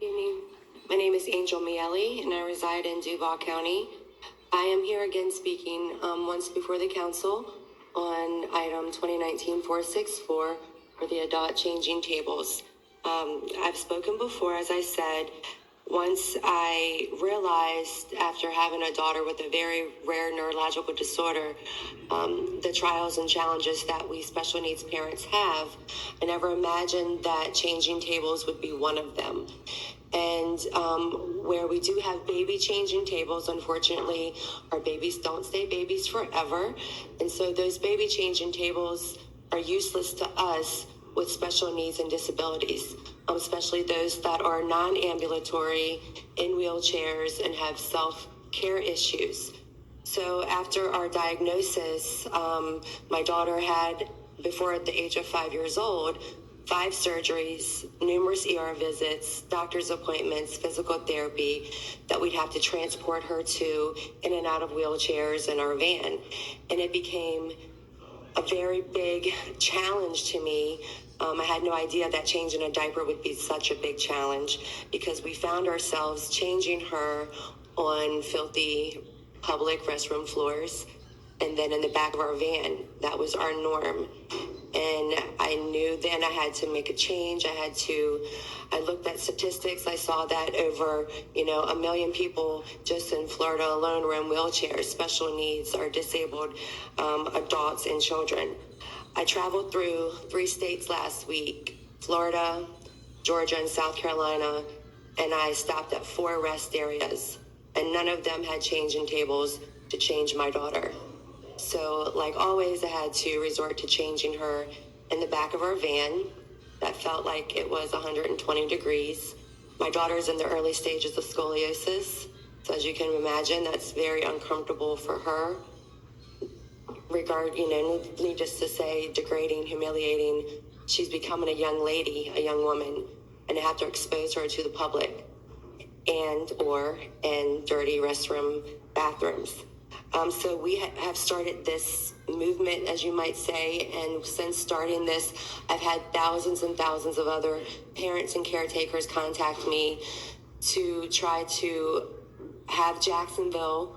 Evening. My name is Angel Miele, and I reside in Duval County. I am here again speaking once before the council on item 2019-464 for the adult changing tables. I've spoken before, as I said. Once I realized, after having a daughter with a very rare neurological disorder, the trials and challenges that we special needs parents have, I never imagined that changing tables would be one of them. And where we do have baby changing tables, unfortunately, our babies don't stay babies forever. And so those baby changing tables are useless to us with special needs and disabilities, especially those that are non-ambulatory, in wheelchairs, and have self-care issues. So after our diagnosis, my daughter had, before at the age of 5 years old, 5 surgeries, numerous ER visits, doctor's appointments, physical therapy that we'd have to transport her to in and out of wheelchairs in our van. And it became a very big challenge to me. I had no idea that changing a diaper would be such a big challenge, because we found ourselves changing her on filthy public restroom floors and then in the back of our van. That was our norm. And I knew then I had to make a change. I looked at statistics. I saw that over, 1 million people just in Florida alone were in wheelchairs, special needs, or disabled adults and children. I traveled through 3 states last week, Florida, Georgia, and South Carolina, and I stopped at 4 rest areas, and none of them had changing tables to change my daughter. So, like always, I had to resort to changing her in the back of our van. That felt like it was 120 degrees. My daughter's in the early stages of scoliosis, so as you can imagine, that's very uncomfortable for her. Needless to say, degrading, humiliating. She's becoming a young lady, a young woman, and I have to expose her to the public or in dirty restroom bathrooms. So we have started this movement, as you might say, and since starting this, I've had thousands and thousands of other parents and caretakers contact me to try to have Jacksonville,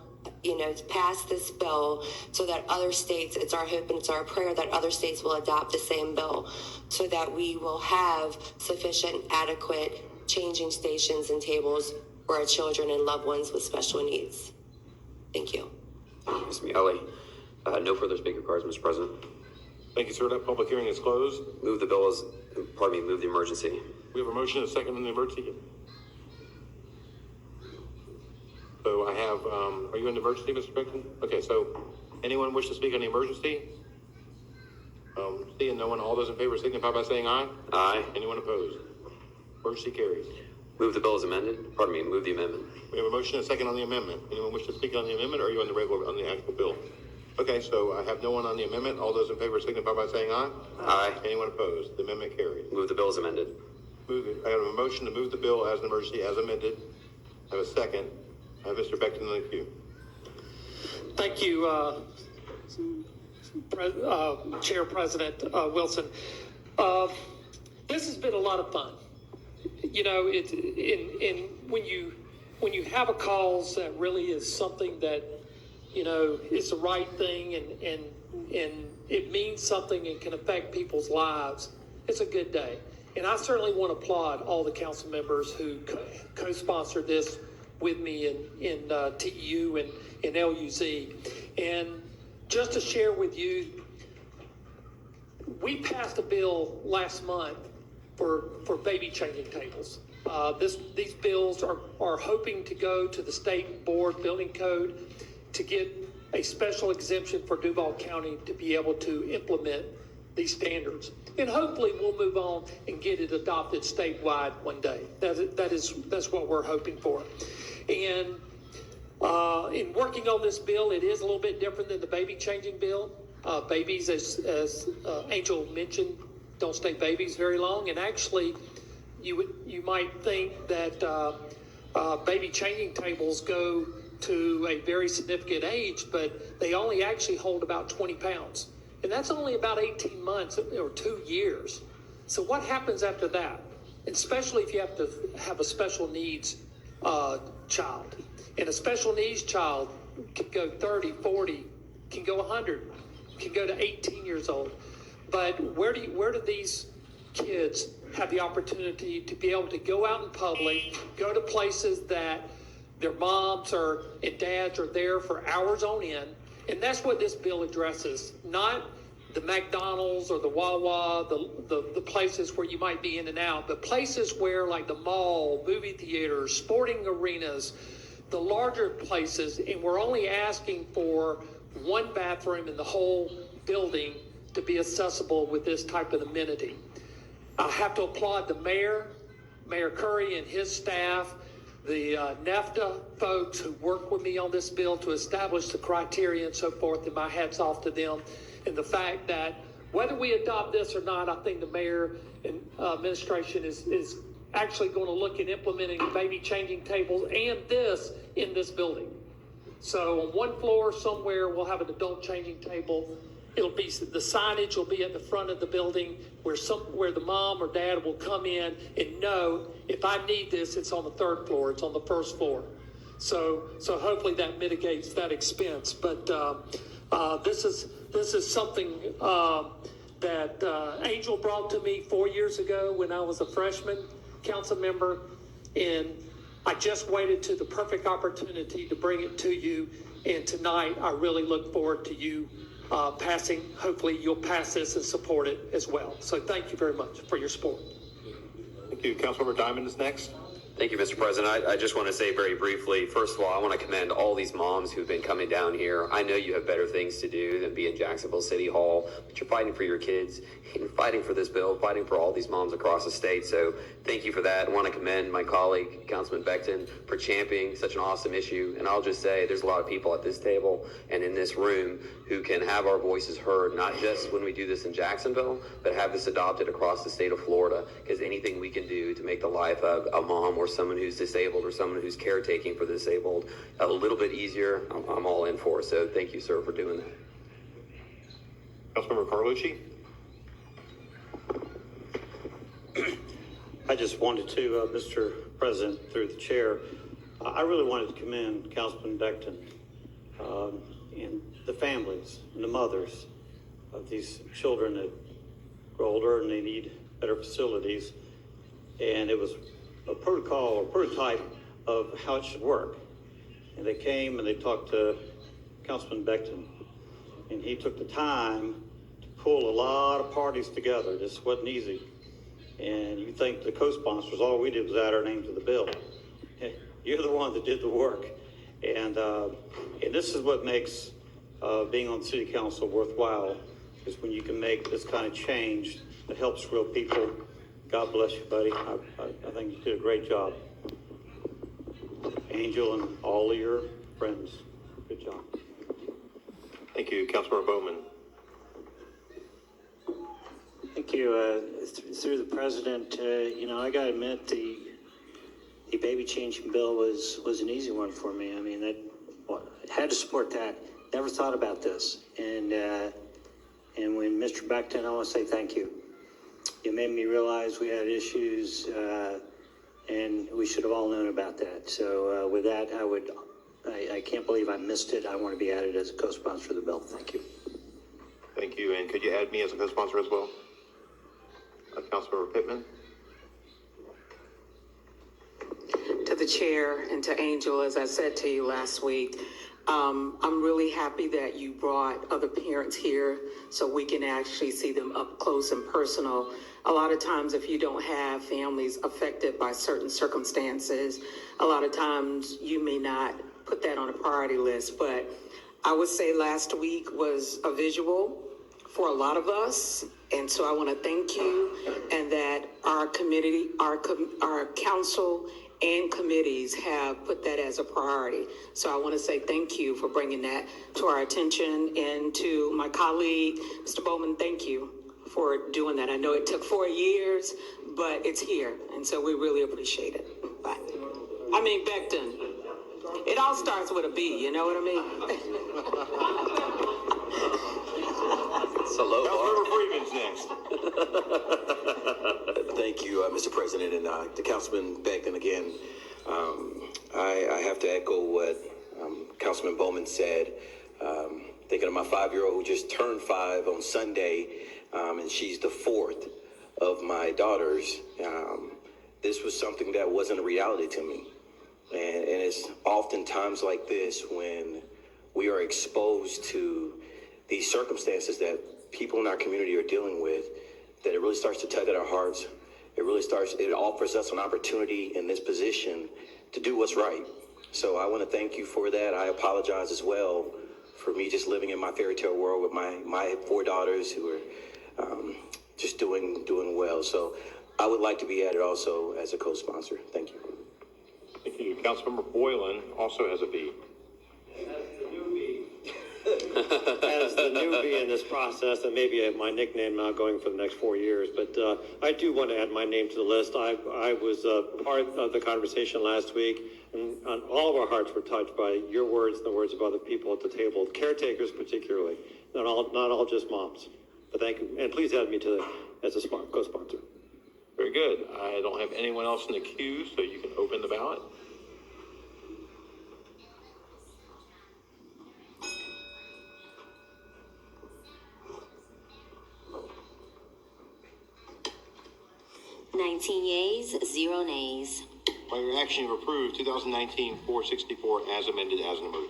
pass this bill so that other states, it's our hope and it's our prayer that other states will adopt the same bill so that we will have sufficient, adequate changing stations and tables for our children and loved ones with special needs. Thank you. Ms. Miele, no further speaker cards, Mr. President. Thank you, sir. That public hearing is closed. Move the emergency. We have a motion and a second on the emergency. So I have, are you in the emergency, Mr. Beckton? Okay, so anyone wish to speak on the emergency? Seeing no one, all those in favor signify by saying aye. Aye. Anyone opposed? Emergency carries. Move the bill as amended. Move the amendment. We have a motion and a second on the amendment. Anyone wish to speak on the amendment, or are you on the actual bill? Okay, so I have no one on the amendment. All those in favor signify by saying aye. Aye. Anyone opposed? The amendment carries. Move the bill as amended. I have a motion to move the bill as an emergency as amended. I have a second. I have Mr. Beckton in the queue. Thank you, Chair President Wilson. This has been a lot of fun. When you have a cause that really is something that is the right thing and it means something and can affect people's lives, it's a good day. And I certainly want to applaud all the council members who co-sponsored this with me in TEU and in LUZ. And just to share with you, we passed a bill last month for baby changing tables. These bills are hoping to go to the state board building code to get a special exemption for Duval County to be able to implement these standards. And hopefully we'll move on and get it adopted statewide one day. That's what we're hoping for. And in working on this bill, it is a little bit different than the baby changing bill. Babies, as Angel mentioned, don't stay babies very long. And actually, you might think that baby changing tables go to a very significant age, but they only actually hold about 20 pounds. And that's only about 18 months or 2 years. So what happens after that? especially if you have to have a special needs child. And a special needs child can go 30, 40, can go 100, can go to 18 years old. But where do these kids have the opportunity to be able to go out in public, go to places that their moms and dads are there for hours on end? And that's what this bill addresses, not the McDonald's or the Wawa, the places where you might be in and out, but places where, like the mall, movie theaters, sporting arenas, the larger places, and we're only asking for one bathroom in the whole building to be accessible with this type of amenity. I have to applaud the mayor, Mayor Curry and his staff, the NEFTA folks who worked with me on this bill to establish the criteria and so forth, and my hat's off to them. And the fact that whether we adopt this or not, I think the mayor and administration is actually going to look at implementing baby changing tables and this in this building. So on one floor somewhere, we'll have an adult changing table. It'll be, the signage will be at the front of the building where the mom or dad will come in and know, if I need this, it's on the third floor, it's on the first floor. So hopefully that mitigates that expense. But this is something that Angel brought to me 4 years ago when I was a freshman council member, and I just waited to the perfect opportunity to bring it to you. And tonight, I really look forward to you passing. Hopefully, you'll pass this and support it as well. So thank you very much for your support. Thank you. Councilmember Diamond is next. Thank you, Mr. President. I just want to say very briefly, first of all, I want to commend all these moms who've been coming down here. I know you have better things to do than be in Jacksonville City Hall, but you're fighting for your kids, and fighting for this bill, fighting for all these moms across the state. So thank you for that. I want to commend my colleague, Councilman Beckton, for championing such an awesome issue. And I'll just say there's a lot of people at this table and in this room who can have our voices heard, not just when we do this in Jacksonville, but have this adopted across the state of Florida, because anything we can do to make the life of a mom or someone who's disabled or someone who's caretaking for the disabled a little bit easier, I'm all in for. So thank you, sir, for doing that. Councilmember Carlucci. I just wanted to, Mr. President, through the chair, I really wanted to commend Councilman Beckton and the families and the mothers of these children that grow older and they need better facilities. And it was a protocol or prototype of how it should work. And they came and they talked to Councilman Beckton, and he took the time to pull a lot of parties together. This wasn't easy. And you think the co-sponsors, all we did was add our name to the bill. You're the one that did the work. And this is what makes being on city council worthwhile, is when you can make this kind of change that helps real people. God bless you, buddy. I think you did a great job. Angel and all of your friends, good job. Thank you. Councilmember Bowman. Thank you. Through the president, I got to admit the baby changing bill was an easy one for me. I mean, I had to support that. Never thought about this, and when Mr. Beckton, I want to say thank you. You made me realize we had issues, and we should have all known about that. So with that, I can't believe I missed it. I want to be added as a co-sponsor of the bill. Thank you. Thank you. And could you add me as a co-sponsor as well? Councilmember Pittman. To the chair and to Angel, as I said to you last week, I'm really happy that you brought other parents here so we can actually see them up close and personal. A lot of times, if you don't have families affected by certain circumstances, a lot of times you may not put that on a priority list. But I would say last week was a visual for a lot of us. And so I want to thank you, and that our committee, our council and committees have put that as a priority. So I want to say thank you for bringing that to our attention, and to my colleague, Mr. Bowman, thank you for doing that. I know it took 4 years, but it's here. And so we really appreciate it. Bye. I mean, Beckton, it all starts with a B, you know what I mean? It's a low Councilmember bar. Freeman's next. Thank you, Mr. President, and to Councilman Beckton again. I have to echo what Councilman Bowman said. Thinking of my 5-year-old who just turned 5 on Sunday, and she's the 4th of my daughters. This was something that wasn't a reality to me. And it's often times like this when we are exposed to these circumstances that people in our community are dealing with, that it really starts to tug at our hearts. It offers us an opportunity in this position to do what's right. So I want to thank you for that. I apologize as well for me just living in my fairy tale world with my 4 daughters who are just doing well. So I would like to be added also as a co-sponsor. Thank you. Thank you. Councilmember Boylan also has a B. As the newbie in this process, and maybe my nickname now going for the next 4 years, but I do want to add my name to the list. I was part of the conversation last week, and all of our hearts were touched by your words and the words of other people at the table, caretakers particularly, not all just moms. But thank you, and please add me to as a co-sponsor. Very good. I don't have anyone else in the queue, so you can open the ballot. Yeas, 0 nays. By your action, you approve 2019-464 as amended as numbered.